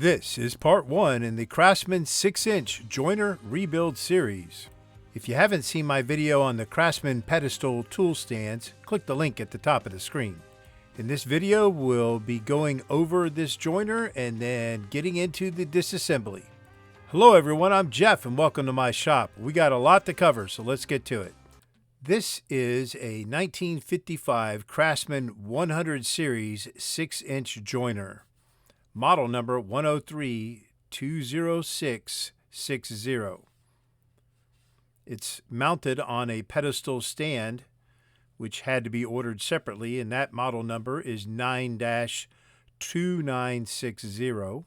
This is part 1 in the Craftsman 6-inch joiner rebuild series. If you haven't seen my video on the Craftsman Pedestal tool stands, click the link at the top of the screen. In this video, we'll be going over this joiner and then getting into the disassembly. Hello everyone, I'm Jeff and welcome to my shop. We got a lot to cover, so let's get to it. This is a 1955 Craftsman 100 series 6-inch joiner. Model number 103-20660. It's mounted on a pedestal stand, which had to be ordered separately, and that model number is 9-2960.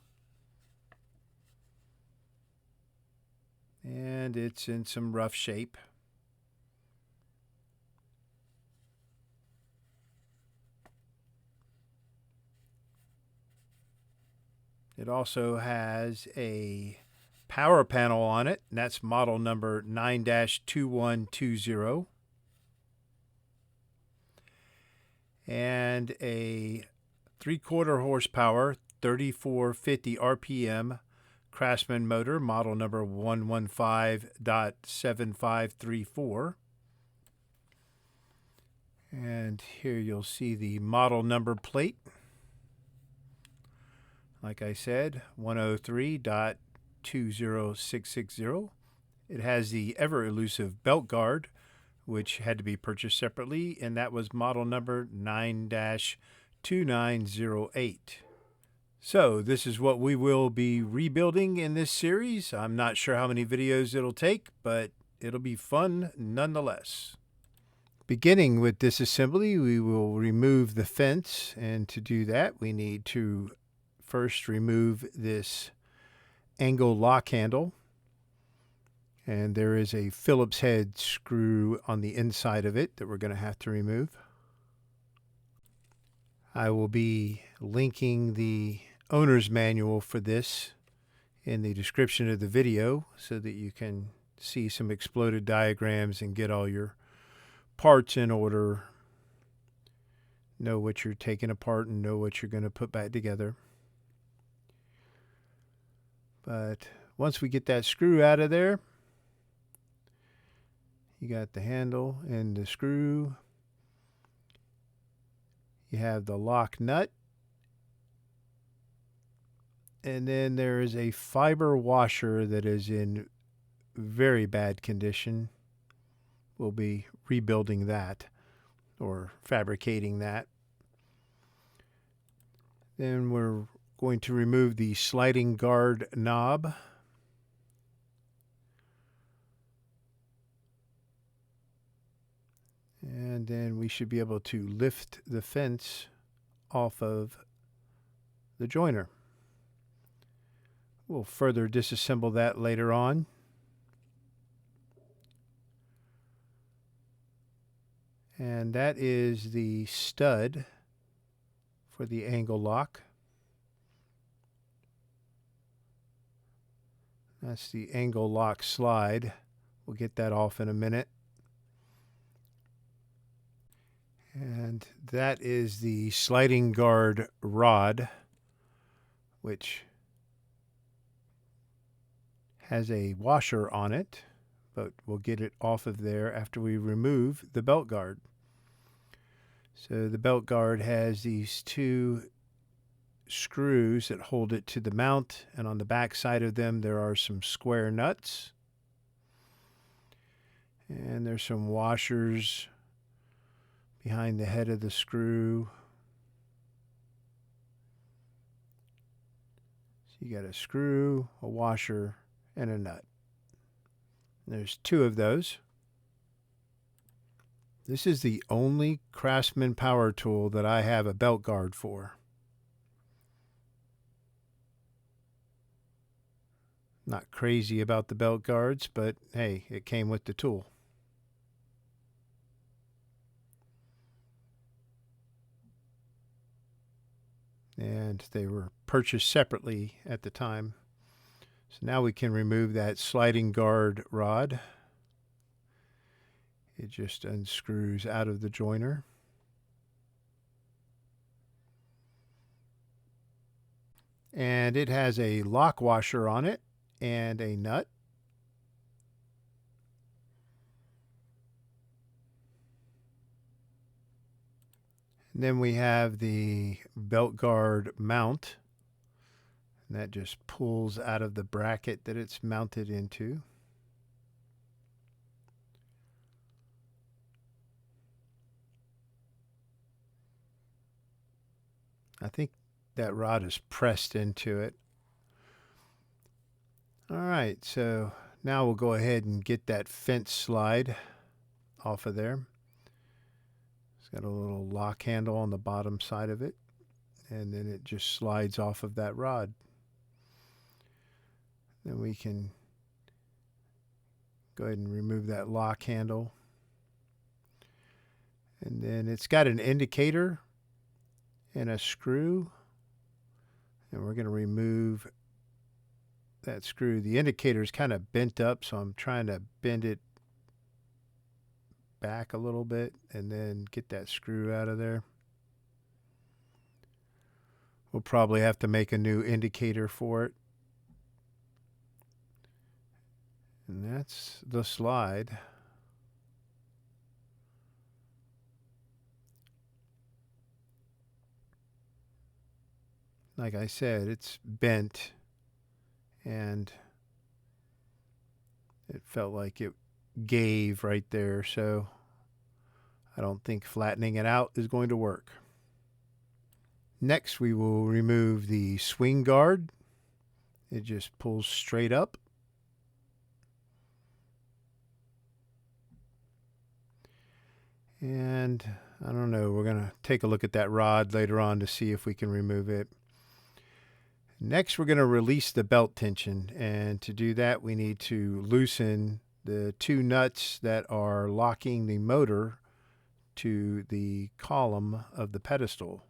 And it's in some rough shape. It also has a power panel on it, and that's model number 9-2120. And a 3/4 horsepower, 3450 RPM Craftsman motor, model number 115.7534. And here you'll see the model number plate. Like I said, 103.20660. It has the ever-elusive belt guard, which had to be purchased separately, and that was model number 9-2908. So this is what we will be rebuilding in this series. I'm not sure how many videos it'll take, but it'll be fun nonetheless. Beginning with disassembly, we will remove the fence, and to do that, we need to first remove this angle lock handle, and there is a Phillips head screw on the inside of it that we're going to have to remove. I will be linking the owner's manual for this in the description of the video so that you can see some exploded diagrams and get all your parts in order, know what you're taking apart and know what you're going to put back together. But once we get that screw out of there, you got the handle and the screw. You have the lock nut. And then there is a fiber washer that is in very bad condition. We'll be rebuilding that or fabricating that. Then we're going to remove the sliding guard knob. And then we should be able to lift the fence off of the joiner. We'll further disassemble that later on. And that is the stud for the angle lock. That's the angle lock slide. We'll get that off in a minute. And that is the sliding guard rod, which has a washer on it, but we'll get it off of there after we remove the belt guard. So the belt guard has these two screws that hold it to the mount, and on the back side of them there are some square nuts, and there's some washers behind the head of the screw. So you got a screw, a washer, and a nut. There's two of those. This is the only Craftsman power tool that I have a belt guard for. Not crazy about the belt guards, but hey, it came with the tool. And they were purchased separately at the time. So now we can remove that sliding guard rod. It just unscrews out of the joiner. and it has a lock washer on it and a nut. And then we have the belt guard mount, and that just pulls out of the bracket that it's mounted into. I think that rod is pressed into it. All right, so now we'll go ahead and get that fence slide off of there. It's got a little lock handle on the bottom side of it, and then it just slides off of that rod. Then we can go ahead and remove that lock handle. And then it's got an indicator and a screw, and we're going to remove that screw. The indicator is kind of bent up, so I'm trying to bend it back a little bit and then get that screw out of there. We'll probably have to make a new indicator for it. And that's the slide. Like I said, it's bent, and it felt like it gave right there, so I don't think flattening it out is going to work. Next, we will remove the swing guard. It just pulls straight up. And I don't know, we're going to take a look at that rod later on to see if we can remove it. Next, we're going to release the belt tension, and to do that, we need to loosen the two nuts that are locking the motor to the column of the pedestal.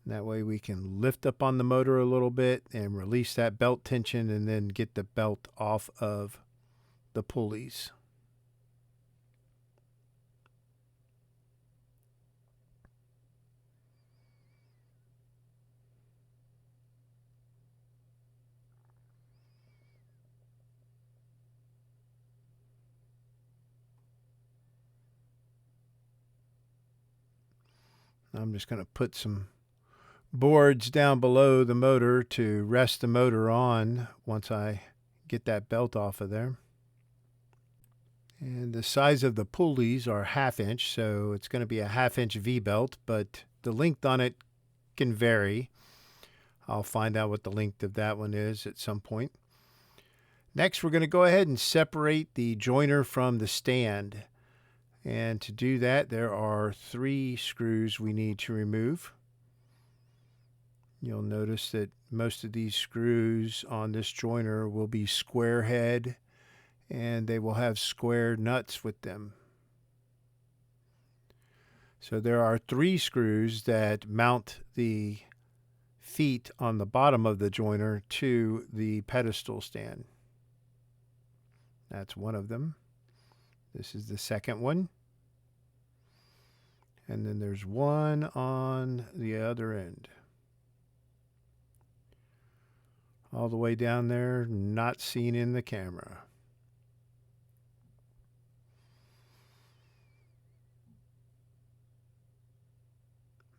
That way we can lift up on the motor a little bit and release that belt tension, and then get the belt off of the pulleys. I'm just going to put some boards down below the motor to rest the motor on once I get that belt off of there. And the size of the pulleys are 1/2 inch, so it's going to be a 1/2 inch V-belt, but the length on it can vary. I'll find out what the length of that one is at some point. Next, we're going to go ahead and separate the joiner from the stand. And to do that, there are 3 screws we need to remove. You'll notice that most of these screws on this joiner will be square head, and they will have square nuts with them. So there are 3 screws that mount the feet on the bottom of the joiner to the pedestal stand. That's one of them. This is the second one. And then there's one on the other end. All the way down there, not seen in the camera.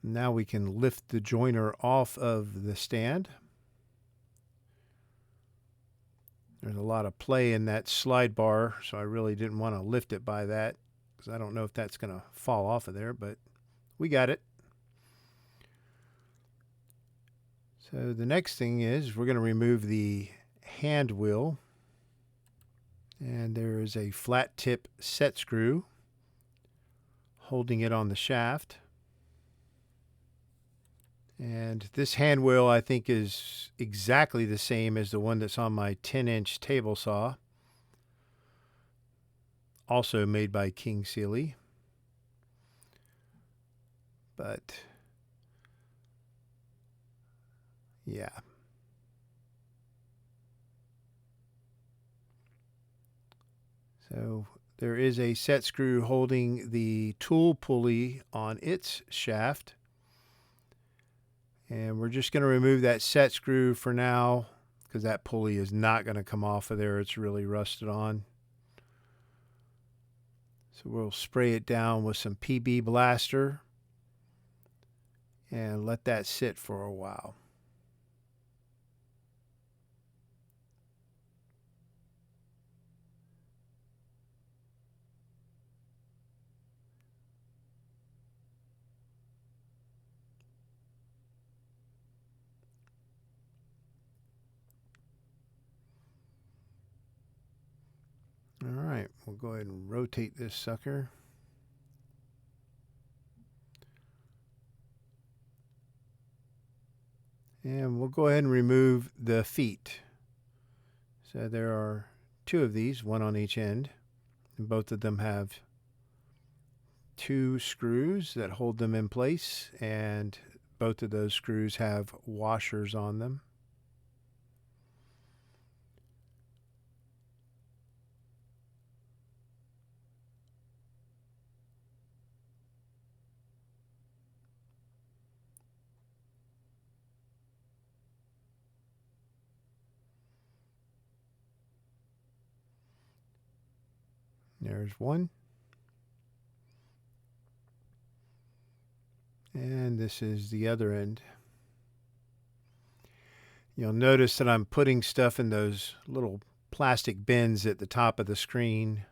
Now we can lift the joiner off of the stand. There's a lot of play in that slide bar, so I really didn't want to lift it by that, because I don't know if that's going to fall off of there, but we got it. So the next thing is we're going to remove the hand wheel, and there is a flat tip set screw holding it on the shaft. And this hand wheel, I think, is exactly the same as the one that's on my 10-inch table saw, also made by King Seeley. But yeah. So there is a set screw holding the tool pulley on its shaft. And we're just going to remove that set screw for now, because that pulley is not going to come off of there. It's really rusted on. So we'll spray it down with some PB Blaster and let that sit for a while. All right, we'll go ahead and rotate this sucker. And we'll go ahead and remove the feet. So there are two of these, one on each end. And both of them have two screws that hold them in place. And both of those screws have washers on them. There's one. And this is the other end. You'll notice that I'm putting stuff in those little plastic bins at the top of the screen.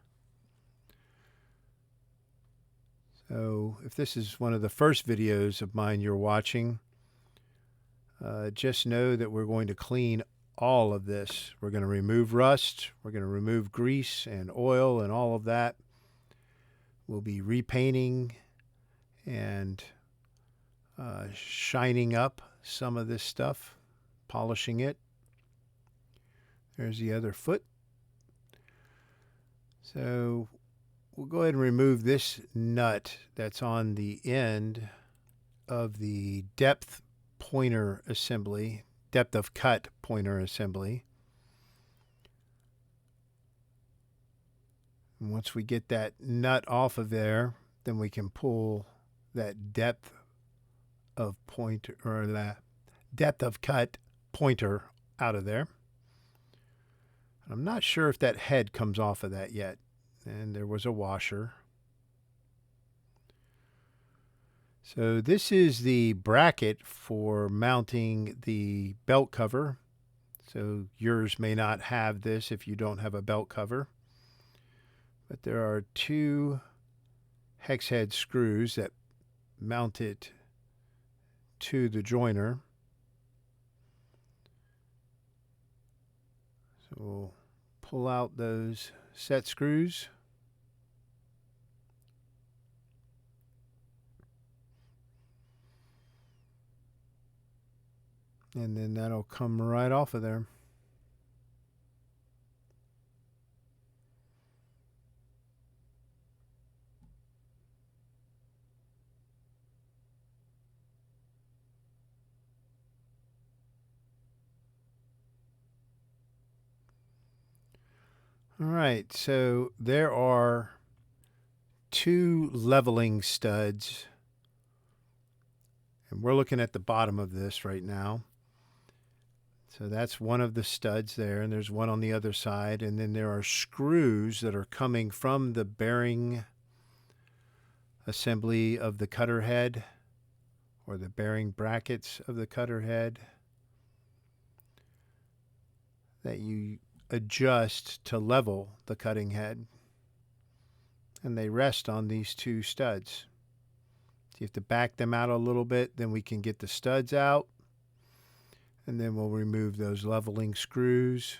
So if this is one of the first videos of mine you're watching, just know that we're going to clean all of this. We're going to remove rust, we're going to remove grease and oil and all of that. We'll be repainting and shining up some of this stuff, polishing it. There's the other foot. So we'll go ahead and remove this nut that's on the end of the depth pointer assembly, depth of cut pointer assembly. And once we get that nut off of there, then we can pull that depth of pointer, or the depth of cut pointer out of there. I'm not sure if that head comes off of that yet. And there was a washer. So this is the bracket for mounting the belt cover. So yours may not have this if you don't have a belt cover. But there are two hex head screws that mount it to the joiner. So we'll pull out those set screws. And then that'll come right off of there. All right, so there are two leveling studs. And we're looking at the bottom of this right now. So that's one of the studs there, and there's one on the other side. And then there are screws that are coming from the bearing assembly of the cutter head, or the bearing brackets of the cutter head, that you adjust to level the cutting head. And they rest on these two studs. So you have to back them out a little bit, then we can get the studs out. And then we'll remove those leveling screws.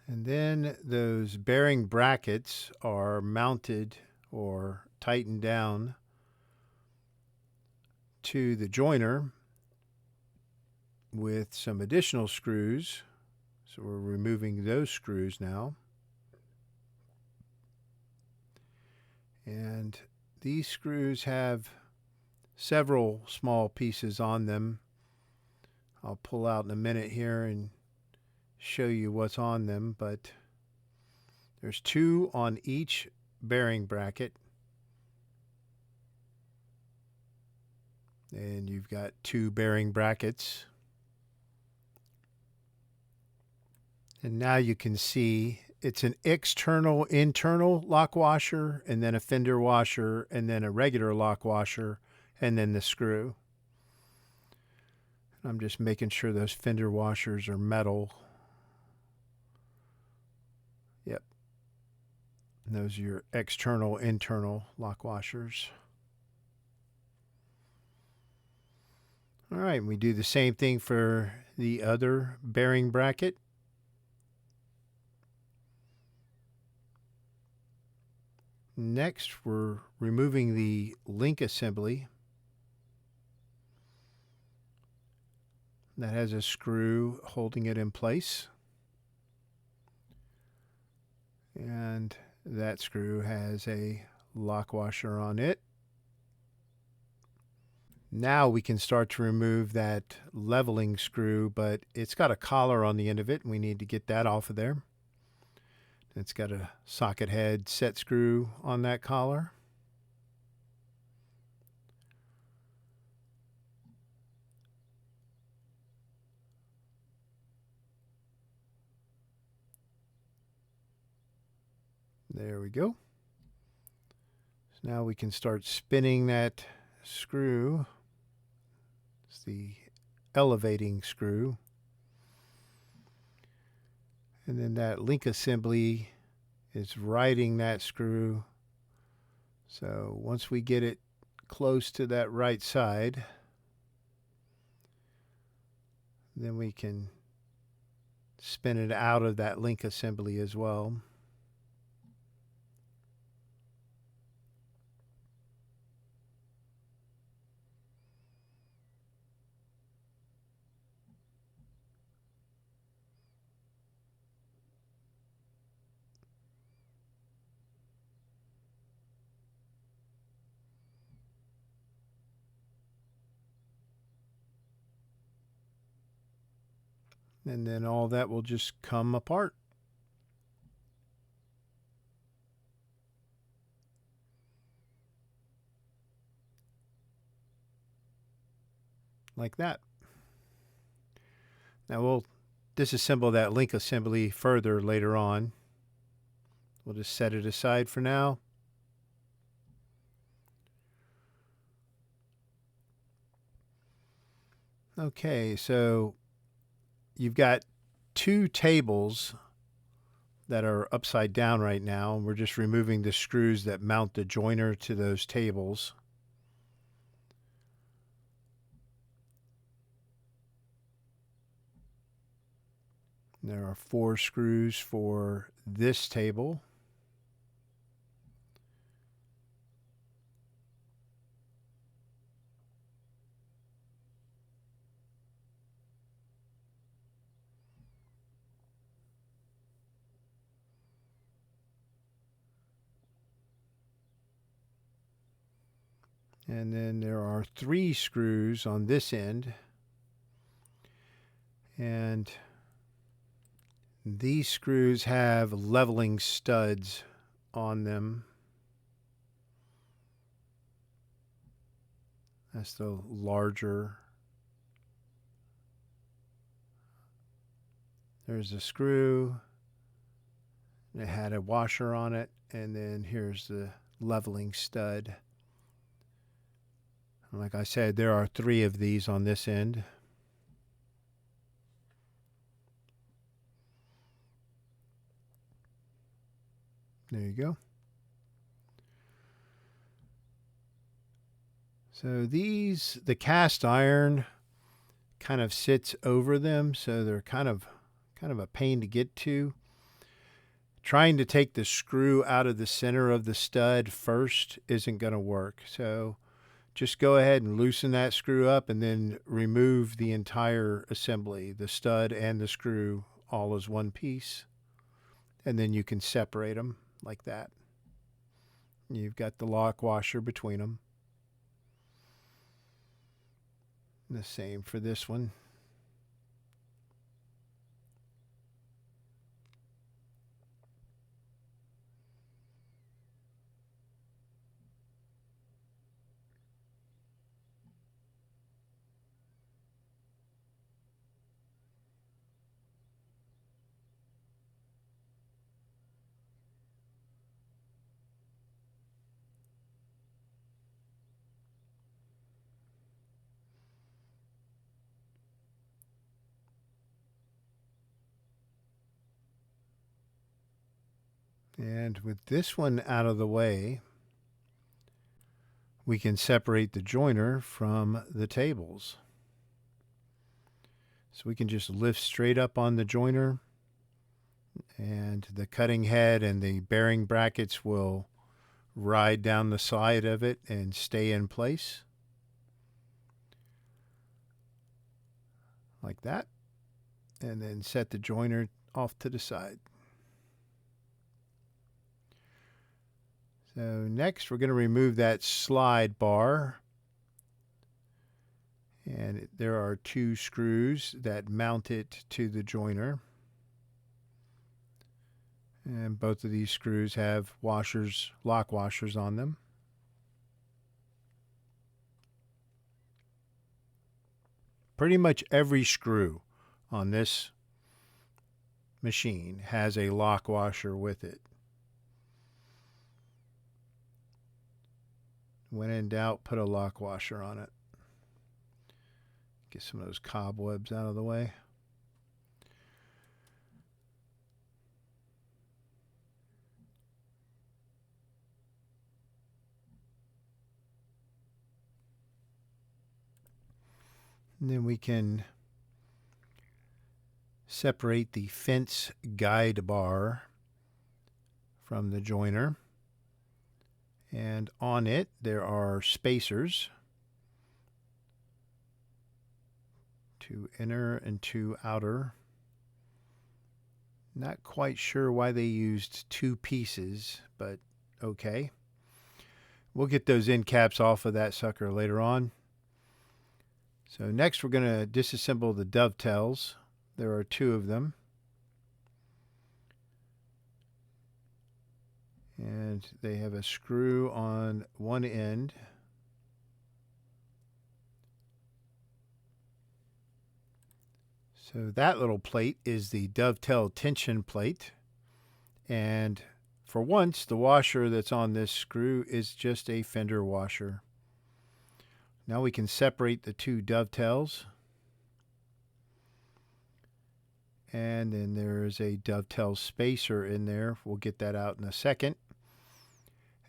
And then those bearing brackets are mounted or tightened down to the joiner with some additional screws. So we're removing those screws now. And these screws have several small pieces on them. I'll pull out in a minute here and show you what's on them, but there's 2 on each bearing bracket. And you've got 2 bearing brackets. And now you can see it's an external, internal lock washer, and then a fender washer, and then a regular lock washer, and then the screw. I'm just making sure those fender washers are metal. Yep. And those are your external, internal lock washers. All right, we do the same thing for the other bearing bracket. Next, we're removing the link assembly. That has a screw holding it in place. And that screw has a lock washer on it. Now we can start to remove that leveling screw, but it's got a collar on the end of it, and we need to get that off of there. It's got a socket head set screw on that collar. There we go. So now we can start spinning that screw. It's the elevating screw. And then that link assembly is riding that screw. So once we get it close to that right side, then we can spin it out of that link assembly as well. And then all that will just come apart. Like that. Now we'll disassemble that link assembly further later on. We'll just set it aside for now. Okay, so you've got 2 tables that are upside down right now. We're just removing the screws that mount the joiner to those tables. There are 4 screws for this table. And then there are 3 screws on this end. And these screws have leveling studs on them. That's the larger. There's a screw. It had a washer on it. And then here's the leveling stud. Like I said, there are 3 of these on this end. There you go. So these, the cast iron kind of sits over them, so they're kind of a pain to get to. Trying to take the screw out of the center of the stud first isn't going to work. So just go ahead and loosen that screw up and then remove the entire assembly, the stud and the screw, all as one piece. And then you can separate them like that. You've got the lock washer between them. The same for this one. And with this one out of the way, we can separate the joiner from the tables. So we can just lift straight up on the joiner, and the cutting head and the bearing brackets will ride down the side of it and stay in place. Like that. And then set the joiner off to the side. So next we're going to remove that slide bar. And there are 2 screws that mount it to the joiner. And both of these screws have washers, lock washers on them. Pretty much every screw on this machine has a lock washer with it. When in doubt, put a lock washer on it. Get some of those cobwebs out of the way. And then we can separate the fence guide bar from the joiner. And on it, there are spacers. 2 inner and 2 outer. Not quite sure why they used 2 pieces, but okay. We'll get those end caps off of that sucker later on. So next we're going to disassemble the dovetails. There are 2 of them. And they have a screw on one end. So that little plate is the dovetail tension plate. And for once, the washer that's on this screw is just a fender washer. Now we can separate the 2 dovetails. And then there's a dovetail spacer in there. We'll get that out in a second.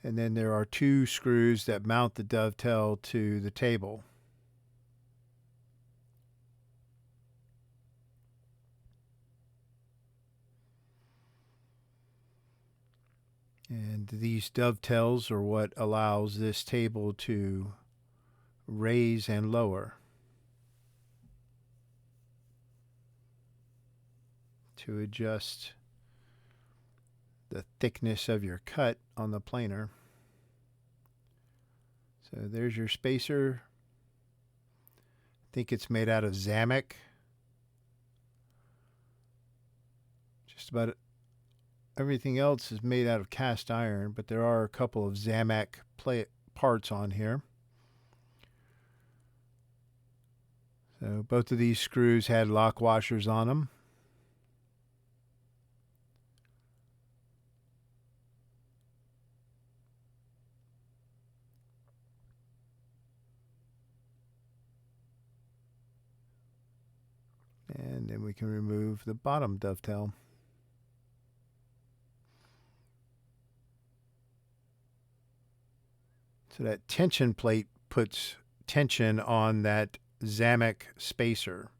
And then there are 2 screws that mount the dovetail to the table. And these dovetails are what allows this table to raise and lower, to adjust the thickness of your cut on the planer. So there's your spacer. I think it's made out of Zamek. Just about everything else is made out of cast iron, but there are a couple of Zamek parts on here. So both of these screws had lock washers on them. And then we can remove the bottom dovetail. So that tension plate puts tension on that Zamek spacer.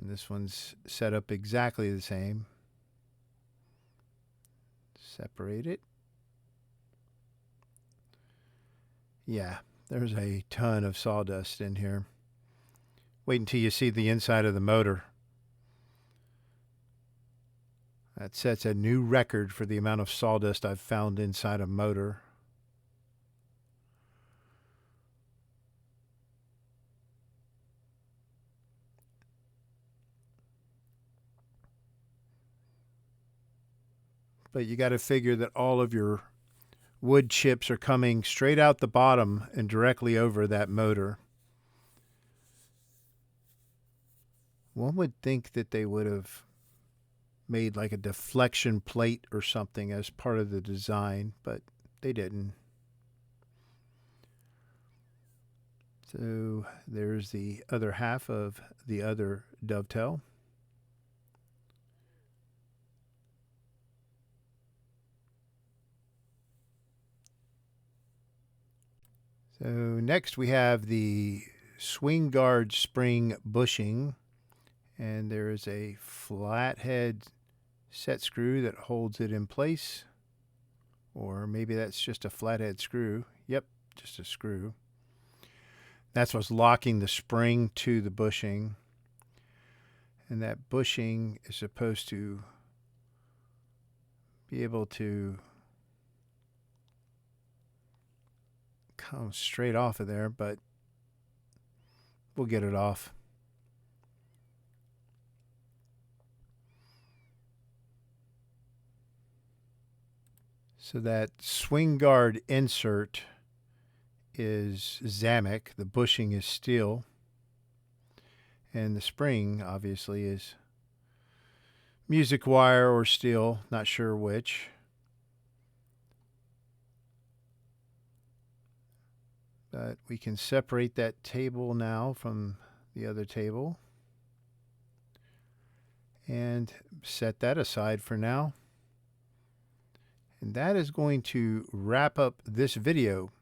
And this one's set up exactly the same. Separate it. Yeah, there's a ton of sawdust in here. Wait until you see the inside of the motor. That sets a new record for the amount of sawdust I've found inside a motor. But you got to figure that all of your wood chips are coming straight out the bottom and directly over that motor. One would think that they would have made like a deflection plate or something as part of the design, but they didn't. So there's the other half of the other dovetail. So next we have the swing guard spring bushing, and there is a flathead set screw that holds it in place, or maybe that's just a flathead screw. Yep, just a screw. That's what's locking the spring to the bushing, and that bushing is supposed to be able to come straight off of there, but we'll get it off. So that swing guard insert is Zamic, the bushing is steel, and the spring obviously is music wire or steel, not sure which. But we can separate that table now from the other table and set that aside for now. And that is going to wrap up this video.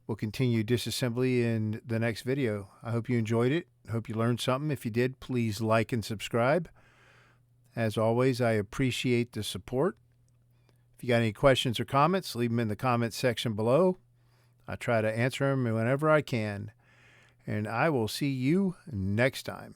We'll continue disassembly in the next video. I hope you enjoyed it. I hope you learned something. If you did, please like and subscribe. As always, I appreciate the support. If you got any questions or comments, leave them in the comments section below. I try to answer them whenever I can. And I will see you next time.